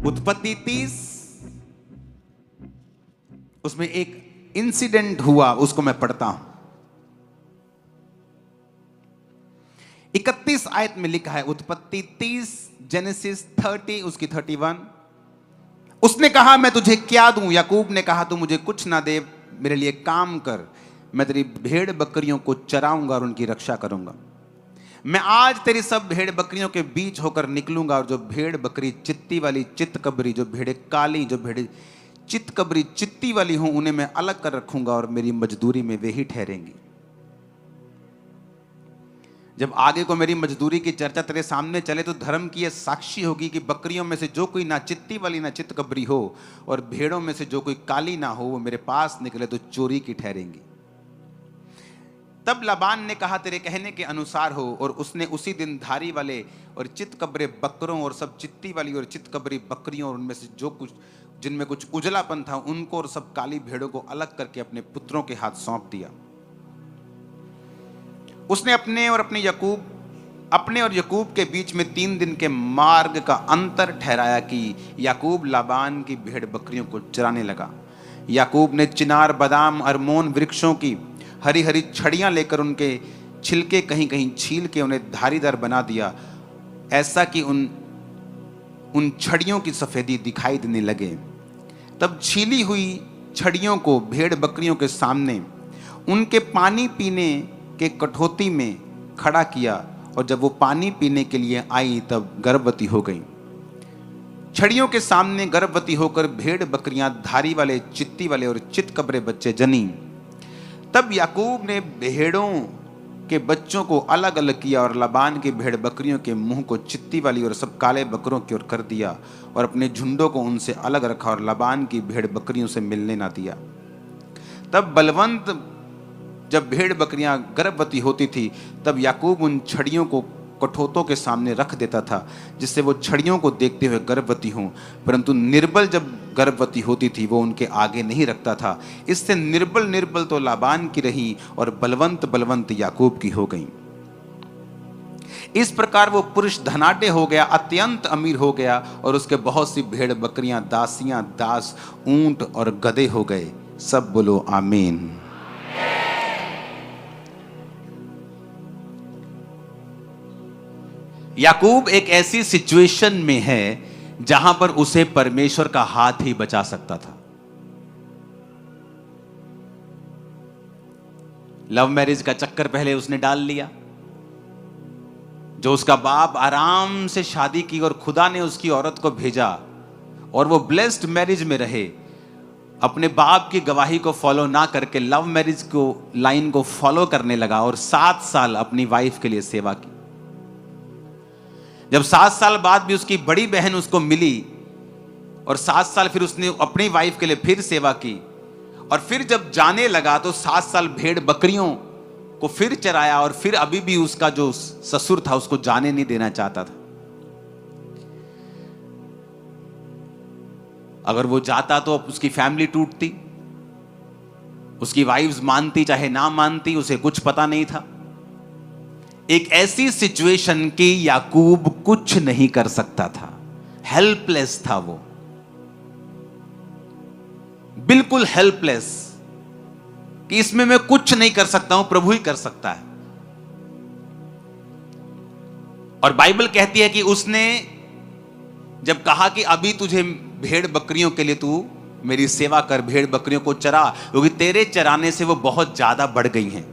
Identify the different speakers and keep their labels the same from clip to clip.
Speaker 1: उत्पत्ति 30, उसमें एक इंसिडेंट हुआ, उसको मैं पढ़ता हूं। 31 आयत में लिखा है, उत्पत्ति 30, जेनेसिस 30 उसकी 31। उसने कहा मैं तुझे क्या दूं? याकूब ने कहा तू मुझे कुछ ना दे, मेरे लिए काम कर, मैं तेरी भेड़ बकरियों को चराऊंगा और उनकी रक्षा करूंगा। मैं आज तेरी सब भेड़ बकरियों के बीच होकर निकलूंगा, और जो भेड़ बकरी चित्ती वाली चित्त कबरी, जो भेड़े काली, जो भेड़े चित्त कबरी चित्ती वाली हों, उन्हें मैं अलग कर रखूंगा और मेरी मजदूरी में वे ही ठहरेंगी। जब आगे को मेरी मजदूरी की चर्चा तेरे सामने चले तो धर्म की यह साक्षी होगी कि बकरियों में से जो कोई ना चित्ती वाली ना चित्त कबरी हो, और भेड़ों में से जो कोई काली ना हो, वो मेरे पास निकले तो चोरी की ठहरेंगी। तब लाबान ने कहा तेरे कहने के अनुसार हो, और उसने उसी दिन धारी वाले और चित्त कबरे बकरों और सब चित्ती वाली और चित्त कबरी बकरियों और उनमें से जो कुछ जिनमें कुछ उजलापन था उनको और सब काली भेड़ों को अलग करके अपने पुत्रों के हाथ सौंप दिया। उसने अपने और याकूब के बीच में 3 दिन के मार्ग का अंतर ठहराया कि याकूब लाबान की भेड़ बकरियों को चराने लगा। याकूब ने चिनार, बादाम, अरमोन वृक्षों की हरी हरी छड़ियां लेकर उनके छिलके कहीं कहीं छील के उन्हें धारीदार बना दिया, ऐसा कि उन छड़ियों की सफेदी दिखाई देने लगे। तब छीली हुई छड़ियों को भेड़ बकरियों के सामने उनके पानी पीने के कठौती में खड़ा किया, और जब वो पानी पीने के लिए आई तब गर्भवती हो गई। छड़ियों के सामने गर्भवती होकर भेड़ बकरियां धारी वाले, चित्ती वाले और चित्त कबरे बच्चे जनी। तब याकूब ने भेड़ों के बच्चों को अलग अलग किया और लाबान की भेड़ बकरियों के मुंह को चित्ती वाली और सब काले बकरों की ओर कर दिया, और अपने झुंडों को उनसे अलग रखा और लाबान की भेड़ बकरियों से मिलने ना दिया। तब बलवंत जब भेड़ बकरियां गर्भवती होती थी, तब याकूब उन छड़ियों को कठौतों के सामने रख देता था, जिससे वो छड़ियों को देखते हुए गर्भवती हों, परंतु निर्बल जब गर्भवती होती थी वो उनके आगे नहीं रखता था। इससे निर्बल तो लाबान की रही और बलवंत याकूब की हो गई। इस प्रकार वो पुरुष धनाढ्य हो गया, अत्यंत अमीर हो गया, और उसके बहुत सी भेड़ बकरियां, दासियां, दास, ऊंट और गधे हो गए। सब बोलो आमीन। याकूब एक ऐसी सिचुएशन में है जहां पर उसे परमेश्वर का हाथ ही बचा सकता था। लव मैरिज का चक्कर पहले उसने डाल लिया, जो उसका बाप आराम से शादी की और खुदा ने उसकी औरत को भेजा और वो ब्लेस्ड मैरिज में रहे। अपने बाप की गवाही को फॉलो ना करके लव मैरिज को लाइन को फॉलो करने लगा और 7 साल अपनी वाइफ के लिए सेवा की। जब 7 साल बाद भी उसकी बड़ी बहन उसको मिली और 7 साल फिर उसने अपनी वाइफ के लिए फिर सेवा की, और फिर जब जाने लगा तो 7 साल भेड़ बकरियों को फिर चराया, और फिर अभी भी उसका जो ससुर था उसको जाने नहीं देना चाहता था। अगर वो जाता तो उसकी फैमिली टूटती, उसकी वाइफ्स मानती चाहे ना मानती, उसे कुछ पता नहीं था। एक ऐसी सिचुएशन की याकूब कुछ नहीं कर सकता था, हेल्पलेस था वो, बिल्कुल हेल्पलेस, कि इसमें मैं कुछ नहीं कर सकता हूं, प्रभु ही कर सकता है। और बाइबल कहती है कि उसने जब कहा कि अभी तुझे भेड़ बकरियों के लिए तू मेरी सेवा कर, भेड़ बकरियों को चरा, क्योंकि तेरे चराने से वो बहुत ज्यादा बढ़ गई हैं,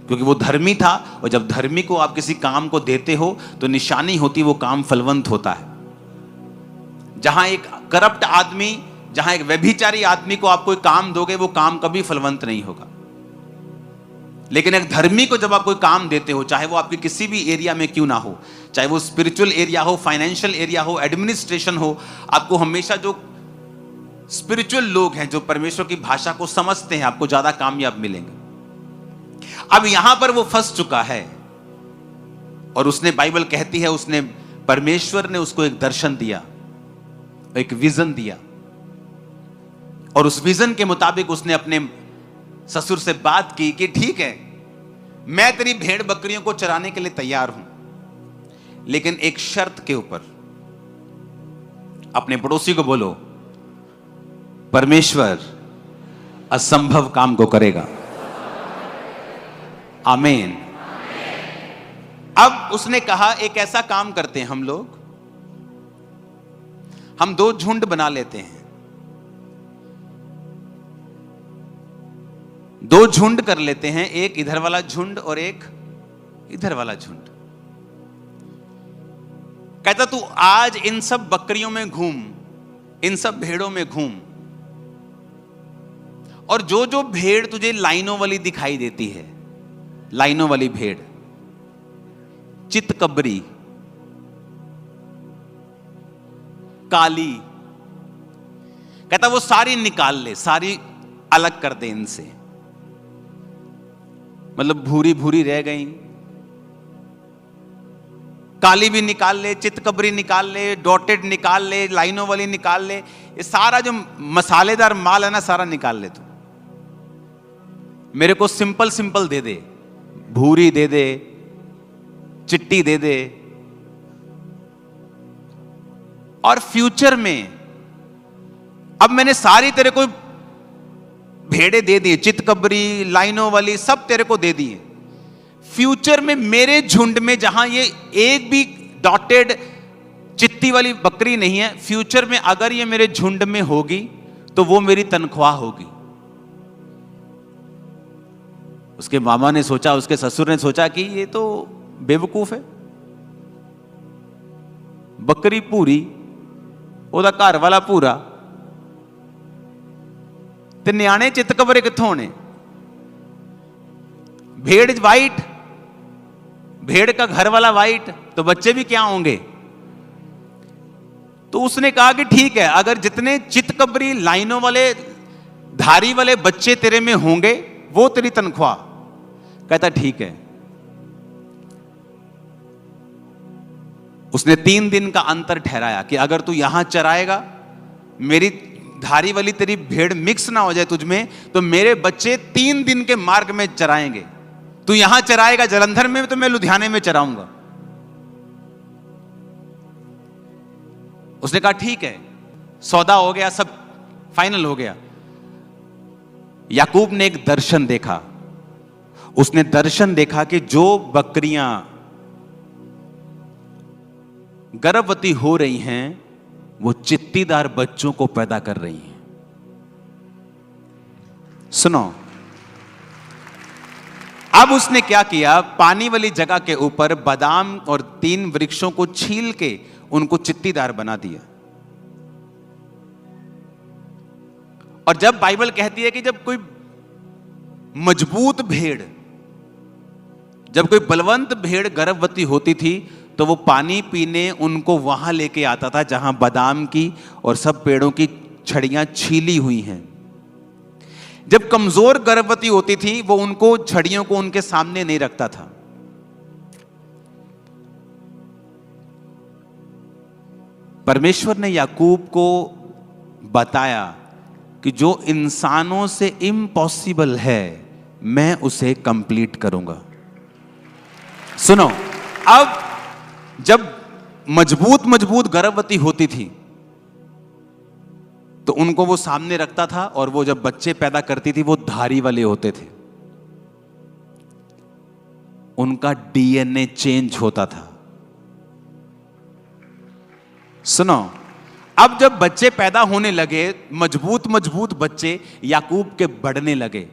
Speaker 1: क्योंकि वो धर्मी था, और जब धर्मी को आप किसी काम को देते हो तो निशानी होती वो काम फलवंत होता है। जहां एक करप्ट आदमी, जहां एक व्यभिचारी आदमी को आप कोई काम दोगे वो काम कभी फलवंत नहीं होगा। लेकिन एक धर्मी को जब आप कोई काम देते हो, चाहे वो आपके किसी भी एरिया में क्यों ना हो, चाहे वो स्पिरिचुअल एरिया हो, फाइनेंशियल एरिया हो, एडमिनिस्ट्रेशन हो, आपको हमेशा जो स्पिरिचुअल लोग हैं, जो परमेश्वर की भाषा को समझते हैं, आपको ज्यादा कामयाब मिलेंगे। अब यहां पर वो फंस चुका है, और उसने, बाइबल कहती है, उसने, परमेश्वर ने उसको एक दर्शन दिया, एक विजन दिया, और उस विजन के मुताबिक उसने अपने ससुर से बात की कि ठीक है, मैं तेरी भेड़ बकरियों को चराने के लिए तैयार हूं, लेकिन एक शर्त के ऊपर। अपने पड़ोसी को बोलो, परमेश्वर असंभव काम को करेगा। आमीन। अब उसने कहा एक ऐसा काम करते हैं हम लोग, हम दो झुंड बना लेते हैं, दो झुंड कर लेते हैं, एक इधर वाला झुंड और एक इधर वाला झुंड। कहता तू आज इन सब बकरियों में घूम, इन सब भेड़ों में घूम, और जो जो भेड़ तुझे लाइनों वाली दिखाई देती है, लाइनों वाली भेड़, चितकबरी, काली, कहता वो सारी निकाल ले, सारी अलग कर दे इनसे। मतलब भूरी भूरी रह गई, काली भी निकाल ले, चितकबरी निकाल ले, डॉटेड निकाल ले, लाइनों वाली निकाल ले, ये सारा जो मसालेदार माल है ना सारा निकाल ले तू। मेरे को सिंपल सिंपल दे दे, भूरी दे दे, चिट्टी दे दे, और फ्यूचर में अब मैंने सारी तेरे को भेड़े दे दी, चितकबरी, लाइनों वाली सब तेरे को दे दी। फ्यूचर में मेरे झुंड में जहां ये एक भी डॉटेड चित्ती वाली बकरी नहीं है, फ्यूचर में अगर ये मेरे झुंड में होगी तो वो मेरी तनख्वाह होगी। उसके मामा ने सोचा, उसके ससुर ने सोचा कि ये तो बेवकूफ है, बकरी पूरी, ओदा घर वाला पूरा, ते न्याणे चितकबरे कित्थों होने? भेड़ वाइट, भेड़ का घर वाला वाइट, तो बच्चे भी क्या होंगे? तो उसने कहा कि ठीक है, अगर जितने चितकबरी, लाइनों वाले, धारी वाले बच्चे तेरे में होंगे वो तेरी तनख्वाह। कहता ठीक है। उसने 3 दिन का अंतर ठहराया कि अगर तू यहां चराएगा, मेरी धारी वाली तेरी भेड़ मिक्स ना हो जाए तुझ में, तो मेरे बच्चे 3 दिन के मार्ग में चराएंगे। तू यहां चराएगा जलंधर में, तो मैं लुधियाने में चराऊंगा। उसने कहा ठीक है, सौदा हो गया, सब फाइनल हो गया। याकूब ने एक दर्शन देखा। उसने दर्शन देखा कि जो बकरियां गर्भवती हो रही हैं वो चित्तीदार बच्चों को पैदा कर रही हैं। सुनो, अब उसने क्या किया, पानी वाली जगह के ऊपर बादाम और 3 वृक्षों को छील के उनको चित्तीदार बना दिया। और जब बाइबल कहती है कि जब कोई मजबूत भेड़, जब कोई बलवंत भेड़ गर्भवती होती थी, तो वो पानी पीने उनको वहां लेके आता था जहां बादाम की और सब पेड़ों की छड़ियां छीली हुई हैं। जब कमजोर गर्भवती होती थी, वो उनको छड़ियों को उनके सामने नहीं रखता था। परमेश्वर ने याकूब को बताया कि जो इंसानों से इम्पॉसिबल है, मैं उसे कंप्लीट करूंगा। सुनो, अब जब मजबूत गर्भवती होती थी तो उनको वो सामने रखता था, और वो जब बच्चे पैदा करती थी वो धारी वाले होते थे, उनका डीएनए चेंज होता था। सुनो, अब जब बच्चे पैदा होने लगे, मजबूत बच्चे याकूब के बढ़ने लगे,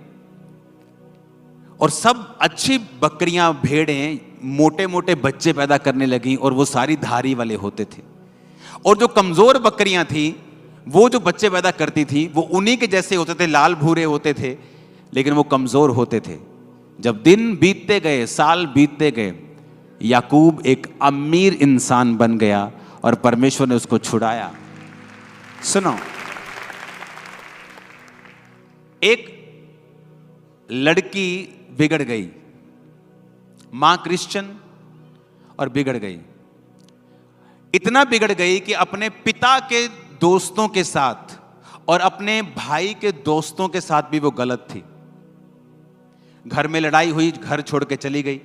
Speaker 1: और सब अच्छी बकरियां, भेड़ें मोटे मोटे बच्चे पैदा करने लगी, और वो सारी धारी वाले होते थे। और जो कमजोर बकरियां थी, वो जो बच्चे पैदा करती थी वो उन्हीं के जैसे होते थे, लाल भूरे होते थे, लेकिन वो कमजोर होते थे। जब दिन बीतते गए, साल बीतते गए, याकूब एक अमीर इंसान बन गया और परमेश्वर ने उसको छुड़ाया। सुनो, एक लड़की बिगड़ गई, मां क्रिश्चियन, और बिगड़ गई। इतना बिगड़ गई कि अपने पिता के दोस्तों के साथ और अपने भाई के दोस्तों के साथ भी वो गलत थी। घर में लड़ाई हुई, घर छोड़ के चली गई।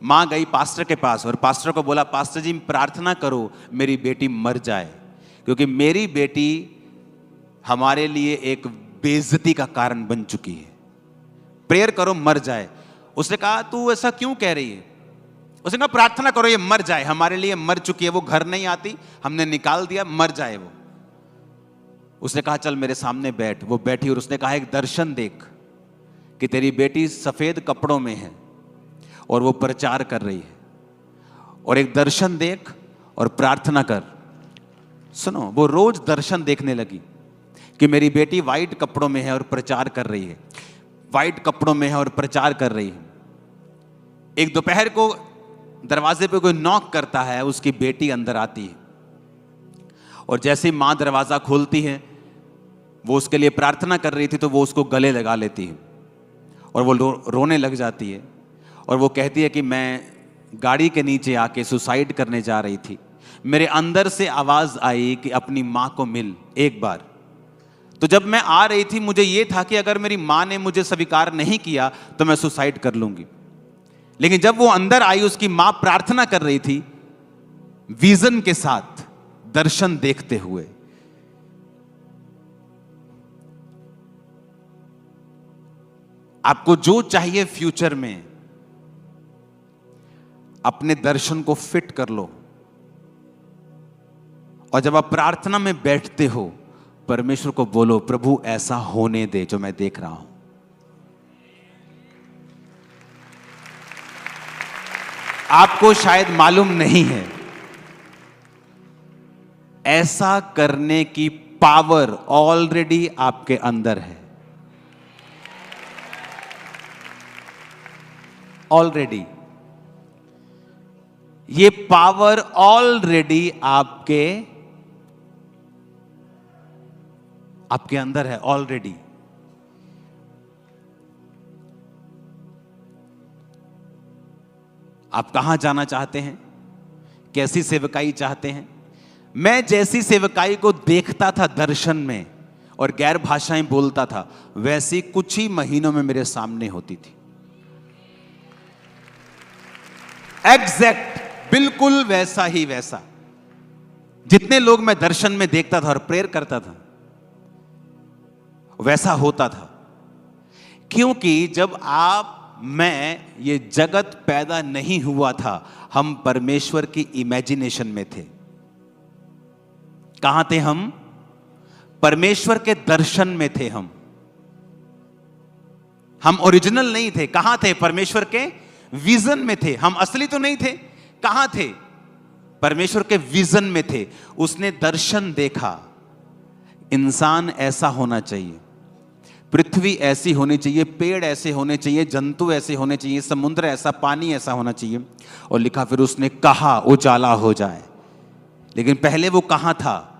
Speaker 1: मां गई पास्टर के पास और पास्टर को बोला, पास्टर जी प्रार्थना करो मेरी बेटी मर जाए, क्योंकि मेरी बेटी हमारे लिए एक बेइज्जती का कारण बन चुकी है। प्रेयर करो मर जाए। उसने कहा तू ऐसा क्यों कह रही है? उसने कहा प्रार्थना करो ये मर जाए, हमारे लिए मर चुकी है, वो घर नहीं आती, हमने निकाल दिया, मर जाए वो। उसने कहा चल मेरे सामने बैठ। वो बैठी और उसने कहा एक दर्शन देख कि तेरी बेटी सफेद कपड़ों में है और वो प्रचार कर रही है, और एक दर्शन देख और प्रार्थना कर। सुनो, वो रोज दर्शन देखने लगी कि मेरी बेटी वाइट कपड़ों में है और प्रचार कर रही है, वाइट कपड़ों में है और प्रचार कर रही है। एक दोपहर को दरवाजे पे कोई नॉक करता है, उसकी बेटी अंदर आती है और जैसे ही मां दरवाजा खोलती है, वो उसके लिए प्रार्थना कर रही थी तो वो उसको गले लगा लेती है और वो रोने लग जाती है और वो कहती है कि मैं गाड़ी के नीचे आके सुसाइड करने जा रही थी, मेरे अंदर से आवाज आई कि अपनी मां को मिल एक बार। तो जब मैं आ रही थी मुझे ये था कि अगर मेरी मां ने मुझे स्वीकार नहीं किया तो मैं सुसाइड कर लूंगी। लेकिन जब वो अंदर आई, उसकी मां प्रार्थना कर रही थी विजन के साथ, दर्शन देखते हुए। आपको जो चाहिए फ्यूचर में, अपने दर्शन को फिट कर लो, और जब आप प्रार्थना में बैठते हो परमेश्वर को बोलो प्रभु ऐसा होने दे जो मैं देख रहा हूं। आपको शायद मालूम नहीं है, ऐसा करने की पावर ऑलरेडी आपके अंदर है। ऑलरेडी ये पावर ऑलरेडी आपके अंदर है ऑलरेडी। आप कहां जाना चाहते हैं? कैसी सेवकाई चाहते हैं? मैं जैसी सेवकाई को देखता था दर्शन में और गैर भाषाएं बोलता था, वैसी कुछ ही महीनों में मेरे सामने होती थी। एग्जैक्ट, बिल्कुल वैसा ही वैसा। जितने लोग मैं दर्शन में देखता था और प्रेयर करता था वैसा होता था। क्योंकि जब मैं ये जगत पैदा नहीं हुआ था, हम परमेश्वर की इमेजिनेशन में थे। कहां थे हम? परमेश्वर के दर्शन में थे हम ओरिजिनल नहीं थे। कहां थे? परमेश्वर के विजन में थे। हम असली तो नहीं थे। कहां थे? परमेश्वर के विजन में थे। उसने दर्शन देखा, इंसान ऐसा होना चाहिए, पृथ्वी ऐसी होनी चाहिए, पेड़ ऐसे होने चाहिए, जंतु ऐसे होने चाहिए, समुद्र ऐसा, पानी ऐसा होना चाहिए। और लिखा फिर उसने कहा उजाला हो जाए। लेकिन पहले वो कहां था?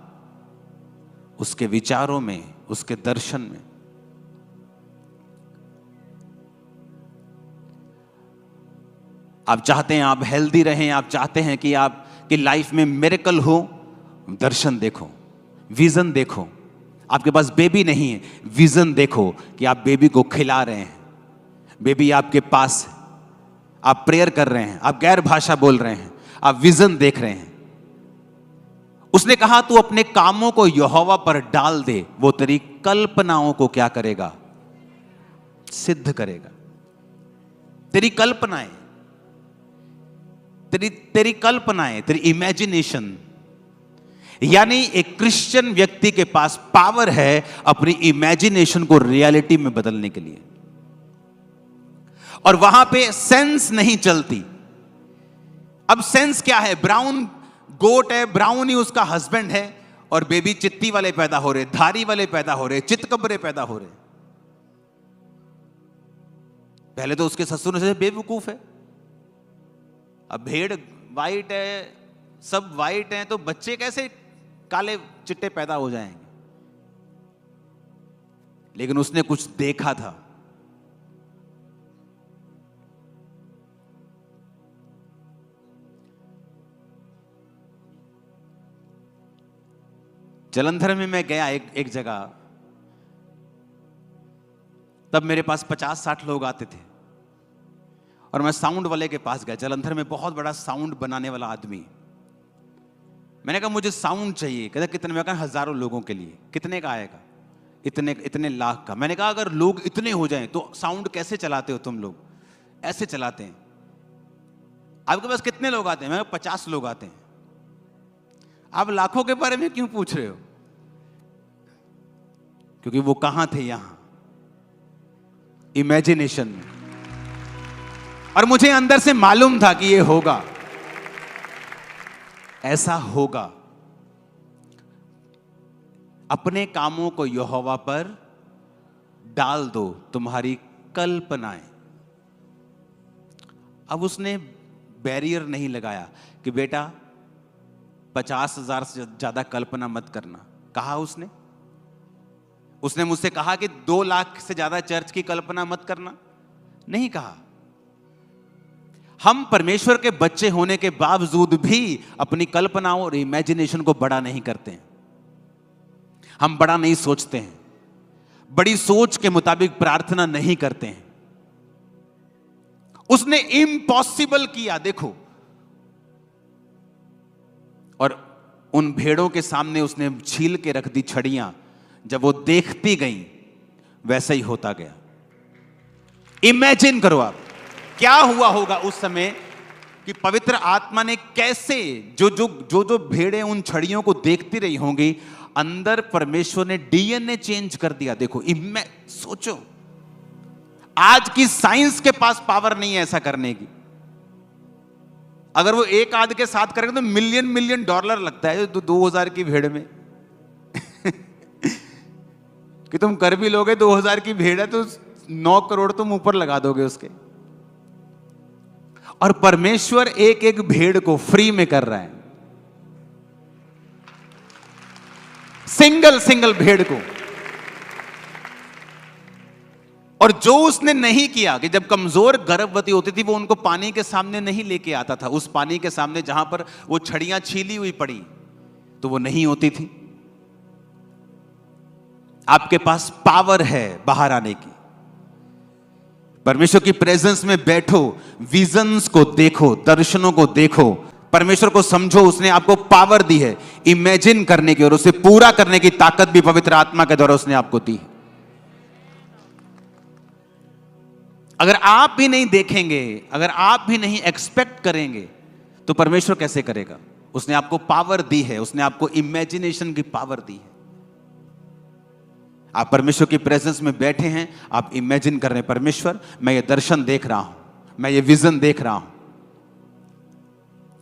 Speaker 1: उसके विचारों में, उसके दर्शन में। आप चाहते हैं आप हेल्दी रहें, आप चाहते हैं कि आपकी लाइफ में मिरेकल हो, दर्शन देखो, विजन देखो। आपके पास बेबी नहीं है, विजन देखो कि आप बेबी को खिला रहे हैं, बेबी आपके पास है, आप प्रेयर कर रहे हैं, आप गैर भाषा बोल रहे हैं, आप विजन देख रहे हैं। उसने कहा तू अपने कामों को यहोवा पर डाल दे, वो तेरी कल्पनाओं को क्या करेगा? सिद्ध करेगा। तेरी कल्पनाएं, तेरी कल्पनाएं, तेरी इमेजिनेशन। यानी एक क्रिश्चियन व्यक्ति के पास पावर है अपनी इमेजिनेशन को रियलिटी में बदलने के लिए, और वहां पे सेंस नहीं चलती। अब सेंस क्या है? ब्राउन गोट है, ब्राउन ही उसका हस्बैंड है, और बेबी चित्ती वाले पैदा हो रहे, धारी वाले पैदा हो रहे, चितकबरे पैदा हो रहे। पहले तो उसके ससुर से बेवकूफ है। अब भेड़ वाइट है, सब वाइट हैं, तो बच्चे कैसे काले चिट्टे पैदा हो जाएंगे? लेकिन उसने कुछ देखा था। जलंधर में मैं गया एक जगह, तब मेरे पास 50-60 लोग आते थे, और मैं साउंड वाले के पास गया। जलंधर में बहुत बड़ा साउंड बनाने वाला आदमी, मैंने कहा मुझे साउंड चाहिए। कहता कितने? मैं कहा हजारों लोगों के लिए। कितने का आएगा? इतने इतने लाख का। मैंने कहा अगर लोग इतने हो जाएं तो साउंड कैसे चलाते हो तुम लोग? ऐसे चलाते हैं। आपके पास कितने लोग आते हैं? मैं 50 लोग आते हैं। आप लाखों के बारे में क्यों पूछ रहे हो? क्योंकि वो कहां थे? यहां इमेजिनेशन में। और मुझे अंदर से मालूम था कि ये होगा, ऐसा होगा। अपने कामों को यहोवा पर डाल दो, तुम्हारी कल्पनाएं। अब उसने बैरियर नहीं लगाया कि बेटा 50,000 से ज्यादा कल्पना मत करना। कहा उसने मुझसे कहा कि 2 लाख से ज्यादा चर्च की कल्पना मत करना? नहीं कहा। हम परमेश्वर के बच्चे होने के बावजूद भी अपनी कल्पनाओं और इमेजिनेशन को बड़ा नहीं करते हैं। हम बड़ा नहीं सोचते हैं, बड़ी सोच के मुताबिक प्रार्थना नहीं करते हैं। उसने इम्पॉसिबल किया, देखो। और उन भेड़ों के सामने उसने छील के रख दी छड़ियां। जब वो देखती गई वैसा ही होता गया। इमेजिन करो आप क्या हुआ होगा उस समय कि पवित्र आत्मा ने कैसे जो भेड़ें उन छड़ियों को देखती रही होंगी, अंदर परमेश्वर ने डीएनए चेंज कर दिया। देखो, सोचो, आज की साइंस के पास पावर नहीं है ऐसा करने की। अगर वो एक आध के साथ करेंगे तो मिलियन मिलियन डॉलर लगता है 2000 की भेड़ में। कि तुम कर भी लोगे, 2000 की भेड़ है तो 9 करोड़ तुम ऊपर लगा दोगे उसके। और परमेश्वर एक एक भेड़ को फ्री में कर रहा है, सिंगल भेड़ को। और जो उसने नहीं किया कि जब कमजोर गर्भवती होती थी वो उनको पानी के सामने नहीं लेके आता था, उस पानी के सामने जहां पर वो छड़ियां छीली हुई पड़ी तो वो नहीं होती थी। आपके पास पावर है बाहर आने की। परमेश्वर की प्रेजेंस में बैठो, विजन्स को देखो, दर्शनों को देखो, परमेश्वर को समझो। उसने आपको पावर दी है इमेजिन करने की, और उसे पूरा करने की ताकत भी पवित्र आत्मा के द्वारा उसने आपको दी है। अगर आप भी नहीं देखेंगे, अगर आप भी नहीं एक्सपेक्ट करेंगे तो परमेश्वर कैसे करेगा? उसने आपको पावर दी है, उसने आपको इमेजिनेशन की पावर दी है। आप परमेश्वर की प्रेजेंस में बैठे हैं, आप इमेजिन कर रहे हैं, परमेश्वर मैं ये दर्शन देख रहा हूं, मैं ये विजन देख रहा हूं।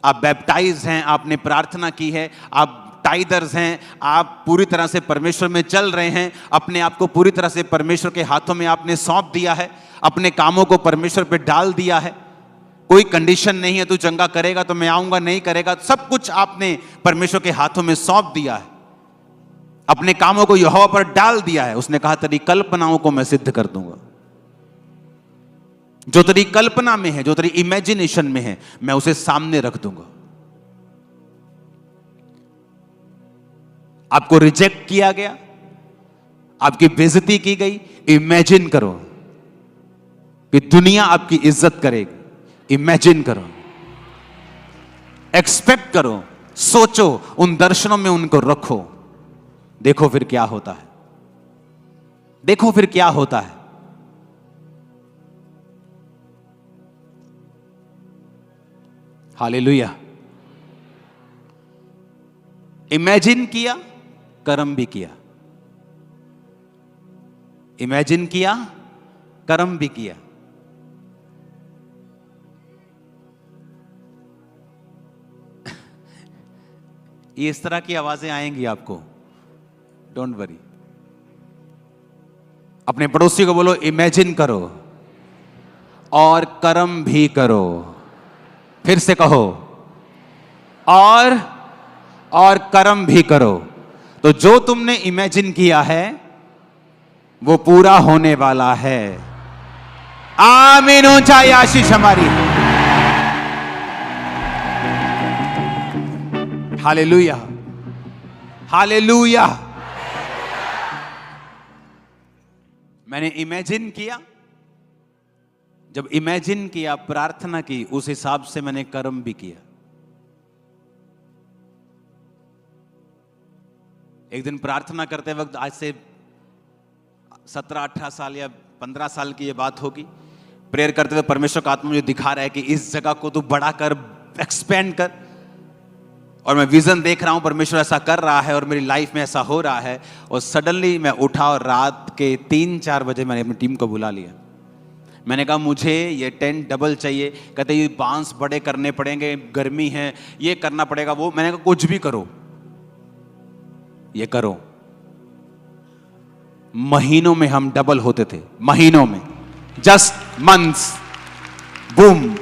Speaker 1: आप बैप्टाइज हैं, आपने प्रार्थना की है, आप टाइदर्स हैं, आप पूरी तरह से परमेश्वर में चल रहे हैं, अपने आप को पूरी तरह से परमेश्वर के हाथों में आपने सौंप दिया है, अपने कामों को परमेश्वर पे डाल दिया है। कोई कंडीशन नहीं है, तू चंगा करेगा तो मैं आऊंगा, नहीं करेगा, सब कुछ आपने परमेश्वर के हाथों में सौंप दिया है। अपने कामों को यहोवा पर डाल दिया है। उसने कहा तेरी कल्पनाओं को मैं सिद्ध कर दूंगा। जो तेरी कल्पना में है, जो तेरी इमेजिनेशन में है, मैं उसे सामने रख दूंगा। आपको रिजेक्ट किया गया, आपकी बेइज्जती की गई, इमेजिन करो कि दुनिया आपकी इज्जत करेगी। इमेजिन करो, एक्सपेक्ट करो, सोचो, उन दर्शनों में उनको रखो। देखो फिर क्या होता है, देखो फिर क्या होता है। हालेलुया। इमेजिन किया, कर्म भी किया। इमेजिन किया, कर्म भी किया। ये इस तरह की आवाजें आएंगी आपको, डोंट वरी। अपने पड़ोसी को बोलो इमेजिन करो और कर्म भी करो। फिर से कहो और कर्म भी करो। तो जो तुमने इमेजिन किया है वो पूरा होने वाला है। आमीन। ऊंचाई आशीष हमारी। Hallelujah, hallelujah. मैंने इमेजिन किया, जब इमेजिन किया, प्रार्थना की, उस हिसाब से मैंने कर्म भी किया। एक दिन प्रार्थना करते वक्त, आज से 17-18 साल या 15 साल की ये बात होगी, प्रेयर करते हुए परमेश्वर का आत्मा मुझे दिखा रहा है कि इस जगह को तू बड़ा कर, एक्सपेंड कर। और मैं विजन देख रहा हूं, परमेश्वर ऐसा कर रहा है और मेरी लाइफ में ऐसा हो रहा है। और सडनली मैं उठा और रात के 3-4 बजे मैंने अपनी टीम को बुला लिया। मैंने कहा मुझे ये टेंट डबल चाहिए। कहते ये बांस बड़े करने पड़ेंगे, गर्मी है, ये करना पड़ेगा वो। मैंने कहा कुछ भी करो, ये करो। महीनों में हम डबल होते थे, महीनों में, जस्ट मंथ्स, बूम।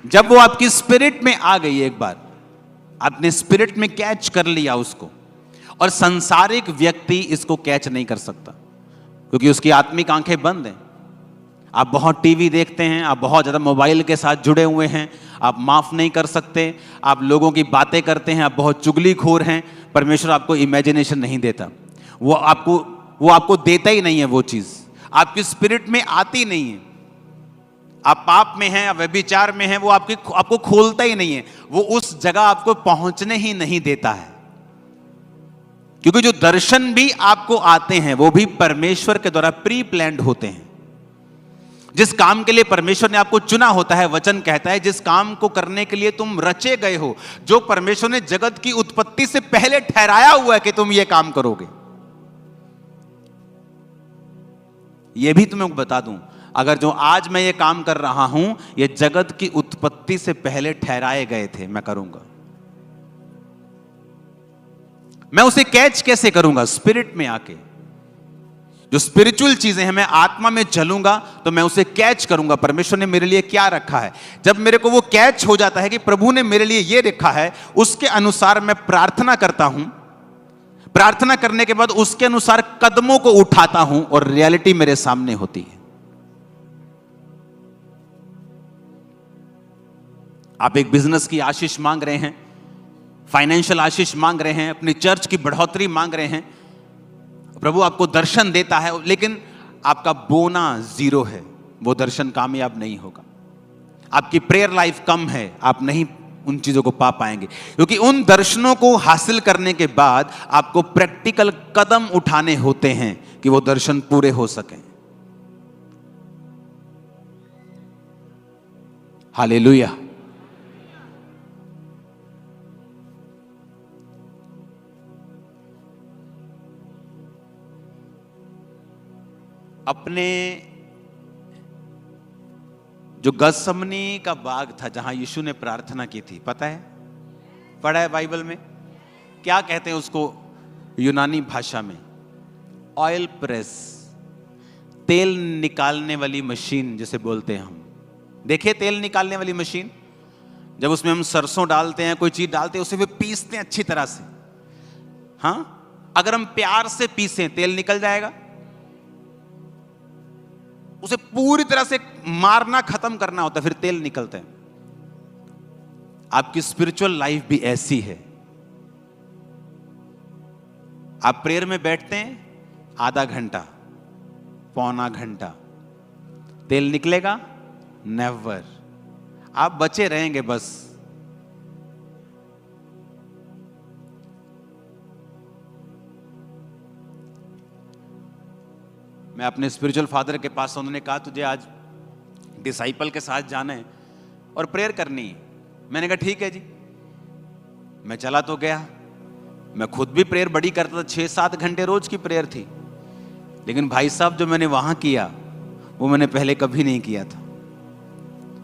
Speaker 1: जब वो आपकी स्पिरिट में आ गई, एक बार आपने स्पिरिट में कैच कर लिया उसको, और संसारिक व्यक्ति इसको कैच नहीं कर सकता क्योंकि उसकी आत्मिक आंखें बंद हैं। आप बहुत टीवी देखते हैं, आप बहुत ज़्यादा मोबाइल के साथ जुड़े हुए हैं, आप माफ़ नहीं कर सकते, आप लोगों की बातें करते हैं, आप बहुत चुगलीखोर हैं। परमेश्वर आपको इमेजिनेशन नहीं देता, वो आपको देता ही नहीं है। वो चीज़ आपकी स्पिरिट में आती नहीं है। आप पाप में हैं, आप व्यभिचार में हैं, वो आपको खोलता ही नहीं है। वो उस जगह आपको पहुंचने ही नहीं देता है। क्योंकि जो दर्शन भी आपको आते हैं वो भी परमेश्वर के द्वारा प्री प्लान्ड होते हैं। जिस काम के लिए परमेश्वर ने आपको चुना होता है, वचन कहता है जिस काम को करने के लिए तुम रचे गए हो, जो परमेश्वर ने जगत की उत्पत्ति से पहले ठहराया हुआ है कि तुम ये काम करोगे। ये भी तुम्हें बता दूं, अगर जो आज मैं ये काम कर रहा हूं, ये जगत की उत्पत्ति से पहले ठहराए गए थे, मैं करूंगा। मैं उसे कैच कैसे करूंगा? स्पिरिट में आके। जो स्पिरिचुअल चीजें हैं, मैं आत्मा में चलूंगा तो मैं उसे कैच करूंगा। परमेश्वर ने मेरे लिए क्या रखा है, जब मेरे को वो कैच हो जाता है कि प्रभु ने मेरे लिए ये रखा है, उसके अनुसार मैं प्रार्थना करता हूं। प्रार्थना करने के बाद उसके अनुसार कदमों को उठाता हूं और रियलिटी मेरे सामने होती है। आप एक बिजनेस की आशीष मांग रहे हैं, फाइनेंशियल आशीष मांग रहे हैं, अपनी चर्च की बढ़ोतरी मांग रहे हैं, प्रभु आपको दर्शन देता है, लेकिन आपका बोना 0 है, वो दर्शन कामयाब नहीं होगा। आपकी प्रेयर लाइफ कम है, आप नहीं उन चीजों को पा पाएंगे। क्योंकि उन दर्शनों को हासिल करने के बाद आपको प्रैक्टिकल कदम उठाने होते हैं कि वो दर्शन पूरे हो सकें। हालेलुया। अपने जो गसमनी का बाग था जहां यीशु ने प्रार्थना की थी, पता है, पढ़ा है बाइबल में, क्या कहते हैं उसको यूनानी भाषा में? ऑयल प्रेस, तेल निकालने वाली मशीन जिसे बोलते हैं हम। देखिए तेल निकालने वाली मशीन, जब उसमें हम सरसों डालते हैं, कोई चीज डालते हैं, उसे फिर पीसते हैं अच्छी तरह से। हाँ, अगर हम प्यार से पीसें तेल निकल जाएगा। उसे पूरी तरह से मारना, खत्म करना होता है, फिर तेल निकलता है। आपकी स्पिरिचुअल लाइफ भी ऐसी है। आप प्रेयर में बैठते हैं, आधा घंटा, पौना घंटा, तेल निकलेगा? नेवर। आप बचे रहेंगे बस। मैं अपने स्पिरिचुअल फादर के पास, उन्होंने कहा तुझे आज डिसाइपल के साथ जाना है और प्रेयर करनी है। मैंने कहा ठीक है जी। मैं चला तो गया। मैं खुद भी प्रेयर बड़ी करता था, 6-7 घंटे रोज की प्रेयर थी। लेकिन भाई साहब, जो मैंने वहां किया वो मैंने पहले कभी नहीं किया था।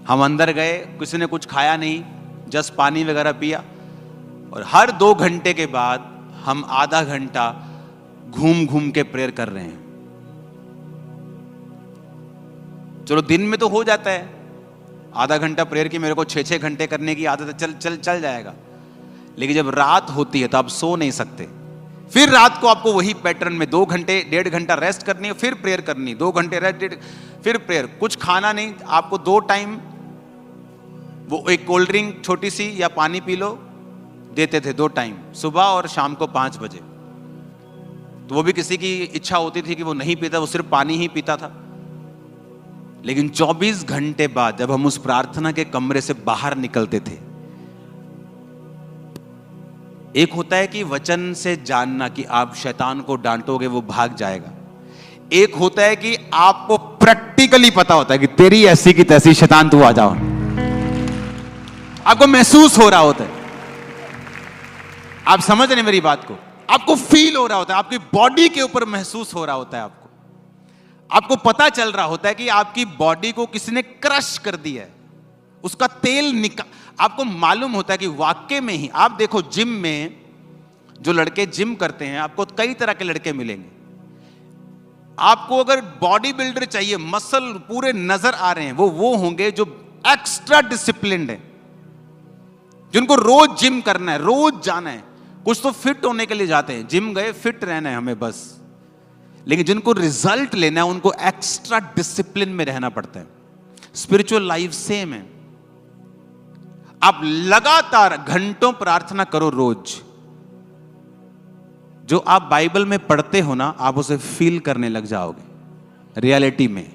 Speaker 1: हम अंदर गए, किसी ने कुछ खाया नहीं, जस्ट पानी वगैरह पिया, और हर 2 घंटे के बाद हम आधा घंटा घूम घूम के प्रेयर कर रहे हैं। चलो दिन में तो हो जाता है, आधा घंटा प्रेयर की मेरे को 6-6 घंटे करने की आदत है, चल जाएगा। लेकिन जब रात होती है तो आप सो नहीं सकते। फिर रात को आपको वही पैटर्न में 2 घंटे 1.5 घंटा रेस्ट करनी है, फिर प्रेयर करनी, 2 घंटे रेस्ट, फिर प्रेयर। कुछ खाना नहीं, आपको 2 टाइम वो एक कोल्ड ड्रिंक छोटी सी या पानी पी लो देते थे, 2 टाइम, सुबह और शाम को 5 बजे। तो वो भी किसी की इच्छा होती थी कि वो नहीं पीता, वो सिर्फ पानी ही पीता था। लेकिन 24 घंटे बाद जब हम उस प्रार्थना के कमरे से बाहर निकलते थे, एक होता है कि वचन से जानना कि आप शैतान को डांटोगे वो भाग जाएगा। एक होता है कि आपको प्रैक्टिकली पता होता है कि तेरी ऐसी की तैसी, शैतान तू आ जाओ। आपको महसूस हो रहा होता है। आप समझ रहे मेरी बात को? आपको फील हो रहा होता है, आपकी बॉडी के ऊपर महसूस हो रहा होता है। आपको पता चल रहा होता है कि आपकी बॉडी को किसी ने क्रश कर दिया है, उसका तेल आपको मालूम होता है कि वाकई में ही। आप देखो जिम में जो लड़के जिम करते हैं, आपको कई तरह के लड़के मिलेंगे। आपको अगर बॉडी बिल्डर चाहिए, मसल पूरे नजर आ रहे हैं, वो होंगे जो एक्स्ट्रा डिसिप्लिन्ड है, जिनको रोज जिम करना है, रोज जाना है। कुछ तो फिट होने के लिए जाते हैं, जिम गए फिट रहना है हमें बस, लेकिन जिनको रिजल्ट लेना है उनको एक्स्ट्रा डिसिप्लिन में रहना पड़ता है। स्पिरिचुअल लाइफ सेम है। आप लगातार घंटों प्रार्थना करो रोज। जो आप बाइबल में पढ़ते हो ना, आप उसे फील करने लग जाओगे रियलिटी में।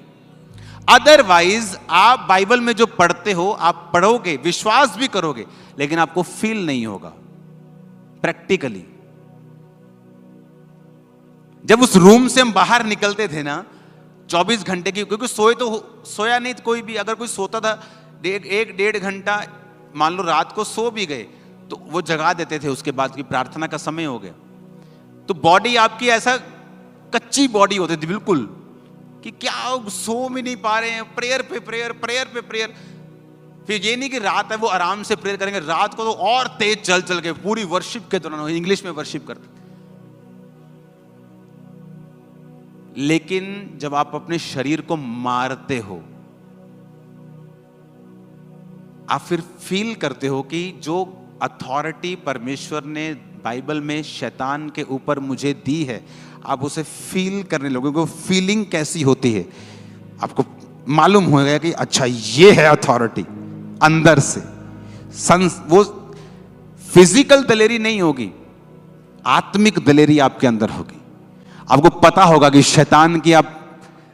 Speaker 1: अदरवाइज आप बाइबल में जो पढ़ते हो, आप पढ़ोगे, विश्वास भी करोगे, लेकिन आपको फील नहीं होगा प्रैक्टिकली। जब उस रूम से हम बाहर निकलते थे ना, 24 घंटे की, क्योंकि सोया नहीं कोई भी। अगर कोई सोता था 1-1.5 घंटा, मान लो रात को सो भी गए, तो वो जगा देते थे, उसके बाद की प्रार्थना का समय हो गया। तो बॉडी आपकी ऐसा कच्ची बॉडी होती थी बिल्कुल, कि क्या सो भी नहीं पा रहे हैं, प्रेयर पे प्रेयर, प्रेयर पे प्रेयर। फिर ये नहीं कि रात है वो आराम से प्रेयर करेंगे, रात को तो और तेज चल चल के पूरी वर्शिप के दौरान इंग्लिश में वर्शिप करते। लेकिन जब आप अपने शरीर को मारते हो, आप फिर फील करते हो कि जो अथॉरिटी परमेश्वर ने बाइबल में शैतान के ऊपर मुझे दी है, आप उसे फील करने लगोगे। फीलिंग कैसी होती है, आपको मालूम हो गया कि अच्छा ये है अथॉरिटी अंदर से। वो फिजिकल दलेरी नहीं होगी, आत्मिक दलेरी आपके अंदर होगी। आपको पता होगा कि शैतान की आप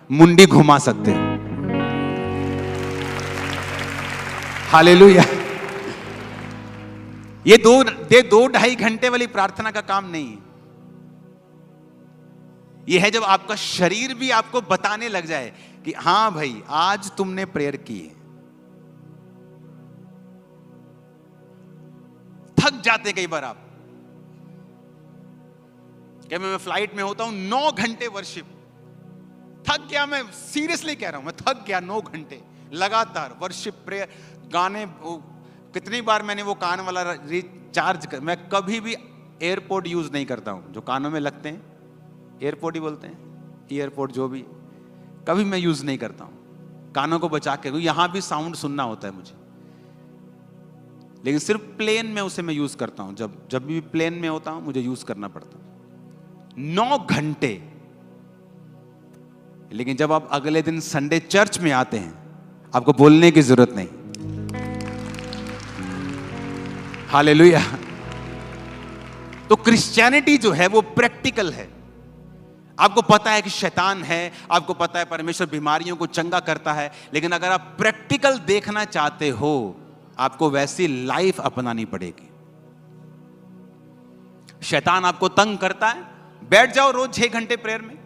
Speaker 1: मुंडी घुमा सकते हो। हालेलुया। ये 2-2.5 घंटे वाली प्रार्थना का काम नहीं है। यह है जब आपका शरीर भी आपको बताने लग जाए कि हां भाई आज तुमने प्रेयर की है। थक जाते कई बार आप, क्या मैं फ्लाइट में होता हूं 9 घंटे वर्शिप, थक गया। मैं सीरियसली कह रहा हूं, मैं थक गया 9 घंटे लगातार वर्शिप प्रेयर गाने। कितनी बार मैंने वो कान वाला रिचार्ज कर, मैं कभी भी एयरपोर्ट यूज नहीं करता हूं, जो कानों में लगते हैं, एयरपोर्ट ही बोलते हैं, एयरपोर्ट जो भी, कभी मैं यूज नहीं करता हूं कानों को बचा के। यहां भी साउंड सुनना होता है मुझे, लेकिन सिर्फ प्लेन में उसे मैं यूज करता हूं। जब भी प्लेन में होता हूं मुझे यूज करना पड़ता है 9 घंटे। लेकिन जब आप अगले दिन संडे चर्च में आते हैं, आपको बोलने की जरूरत नहीं। हालेलुया। तो क्रिश्चियनिटी जो है वो प्रैक्टिकल है। आपको पता है कि शैतान है, आपको पता है परमेश्वर बीमारियों को चंगा करता है, लेकिन अगर आप प्रैक्टिकल देखना चाहते हो, आपको वैसी लाइफ अपनानी पड़ेगी। शैतान आपको तंग करता है, बैठ जाओ रोज 6 घंटे प्रेयर में,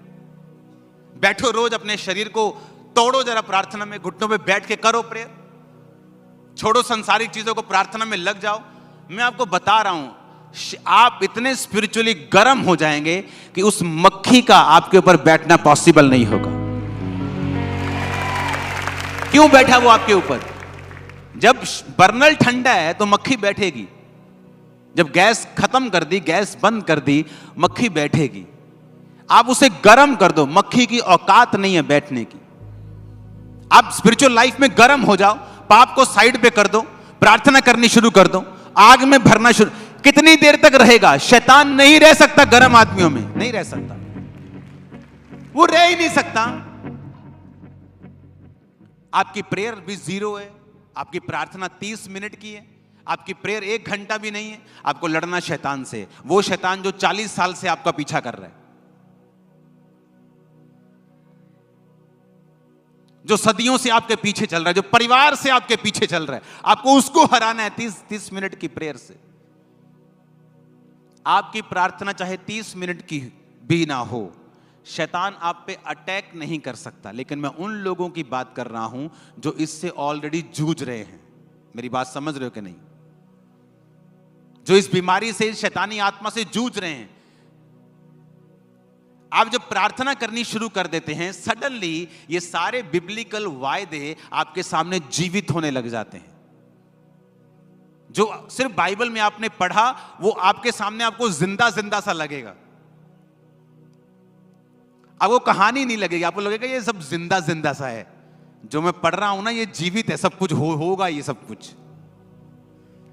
Speaker 1: बैठो रोज, अपने शरीर को तोड़ो जरा प्रार्थना में, घुटनों पे बैठ के करो प्रेयर, छोड़ो संसारिक चीजों को, प्रार्थना में लग जाओ। मैं आपको बता रहा हूं, आप इतने स्पिरिचुअली गर्म हो जाएंगे कि उस मक्खी का आपके ऊपर बैठना पॉसिबल नहीं होगा। क्यों बैठा वो आपके ऊपर? जब बर्नल ठंडा है तो मक्खी बैठेगी, जब गैस खत्म कर दी, गैस बंद कर दी, मक्खी बैठेगी। आप उसे गर्म कर दो, मक्खी की औकात नहीं है बैठने की। आप स्पिरिचुअल लाइफ में गर्म हो जाओ, पाप को साइड पे कर दो, प्रार्थना करनी शुरू कर दो, आग में भरना शुरू। कितनी देर तक रहेगा? शैतान नहीं रह सकता गर्म आदमियों में, नहीं रह सकता, वो रह ही नहीं सकता। आपकी प्रेयर भी 0 है, आपकी प्रार्थना 30 मिनट की है, आपकी प्रेयर 1 घंटा भी नहीं है। आपको लड़ना शैतान से, वो शैतान जो 40 साल से आपका पीछा कर रहा है, जो सदियों से आपके पीछे चल रहा है, जो परिवार से आपके पीछे चल रहा है, आपको उसको हराना है 30 मिनट की प्रेयर से। आपकी प्रार्थना चाहे 30 मिनट की भी ना हो, शैतान आप पे अटैक नहीं कर सकता। लेकिन मैं उन लोगों की बात कर रहा हूं जो इससे ऑलरेडी जूझ रहे हैं। मेरी बात समझ रहे हो कि नहीं? जो इस बीमारी से, शैतानी आत्मा से जूझ रहे हैं। आप जब प्रार्थना करनी शुरू कर देते हैं, सडनली ये सारे बिब्लिकल वायदे आपके सामने जीवित होने लग जाते हैं। जो सिर्फ बाइबल में आपने पढ़ा, वो आपके सामने आपको जिंदा जिंदा सा लगेगा। अब वो कहानी नहीं लगेगी, आपको लगेगा ये सब जिंदा जिंदा सा है। जो मैं पढ़ रहा हूं ना, ये जीवित है, सब कुछ होगा ये सब कुछ।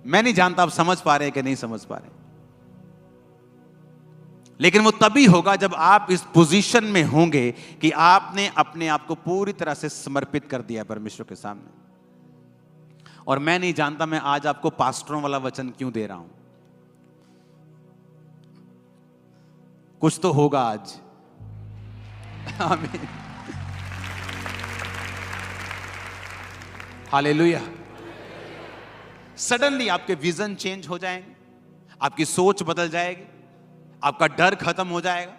Speaker 1: मैं नहीं जानता आप समझ पा रहे हैं कि नहीं समझ पा रहे, लेकिन वो तभी होगा जब आप इस पोजीशन में होंगे कि आपने अपने आप को पूरी तरह से समर्पित कर दिया परमेश्वर के सामने। और मैं नहीं जानता मैं आज आपको पास्टरों वाला वचन क्यों दे रहा हूं। कुछ तो होगा आज। आमीन, हालेलुया। सडनली आपके विजन चेंज हो जाएंगे, आपकी सोच बदल जाएगी, आपका डर खत्म हो जाएगा,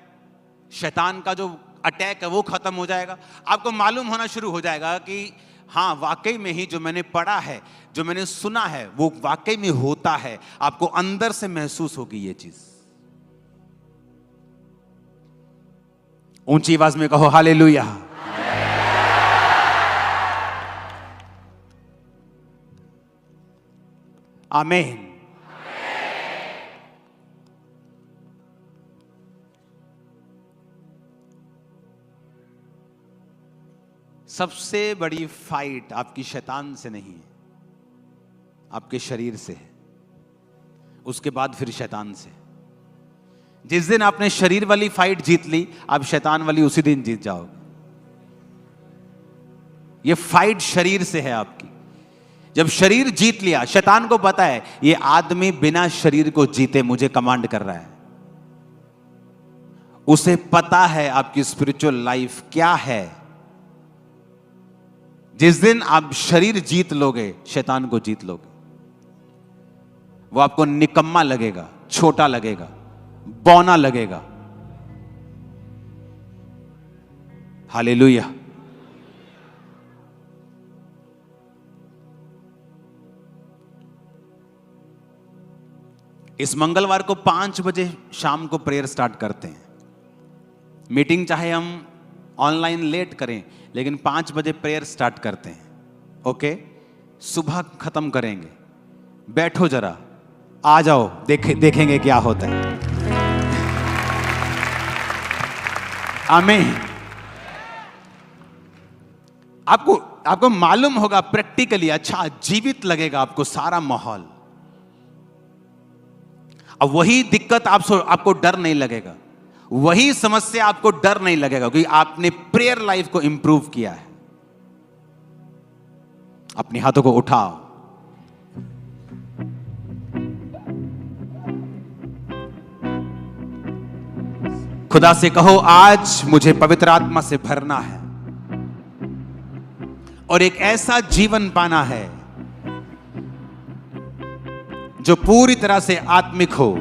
Speaker 1: शैतान का जो अटैक है वो खत्म हो जाएगा। आपको मालूम होना शुरू हो जाएगा कि हाँ, वाकई में ही जो मैंने पढ़ा है, जो मैंने सुना है, वो वाकई में होता है। आपको अंदर से महसूस होगी ये चीज। ऊंची आवाज में कहो हालेलुया। आमीन। सबसे बड़ी फाइट आपकी शैतान से नहीं है, आपके शरीर से है। उसके बाद फिर शैतान से। जिस दिन आपने शरीर वाली फाइट जीत ली, आप शैतान वाली उसी दिन जीत जाओगे। ये फाइट शरीर से है आपकी। जब शरीर जीत लिया, शैतान को पता है ये आदमी बिना शरीर को जीते मुझे कमांड कर रहा है। उसे पता है आपकी स्पिरिचुअल लाइफ क्या है। जिस दिन आप शरीर जीत लोगे, शैतान को जीत लोगे। वो आपको निकम्मा लगेगा, छोटा लगेगा, बौना लगेगा। हालेलुया। इस मंगलवार को 5 बजे शाम को प्रेयर स्टार्ट करते हैं। मीटिंग चाहे हम ऑनलाइन लेट करें, लेकिन 5 बजे प्रेयर स्टार्ट करते हैं। ओके, सुबह खत्म करेंगे। बैठो जरा, आ जाओ, देखेंगे क्या होता है। आमीन। आपको मालूम होगा प्रैक्टिकली, अच्छा जीवित लगेगा आपको सारा माहौल। अब वही दिक्कत आपको डर नहीं लगेगा, वही समस्या आपको डर नहीं लगेगा, क्योंकि आपने प्रेयर लाइफ को इंप्रूव किया है। अपने हाथों को उठाओ। खुदा से कहो, आज मुझे पवित्र आत्मा से भरना है और एक ऐसा जीवन पाना है जो पूरी तरह से आत्मिक हो।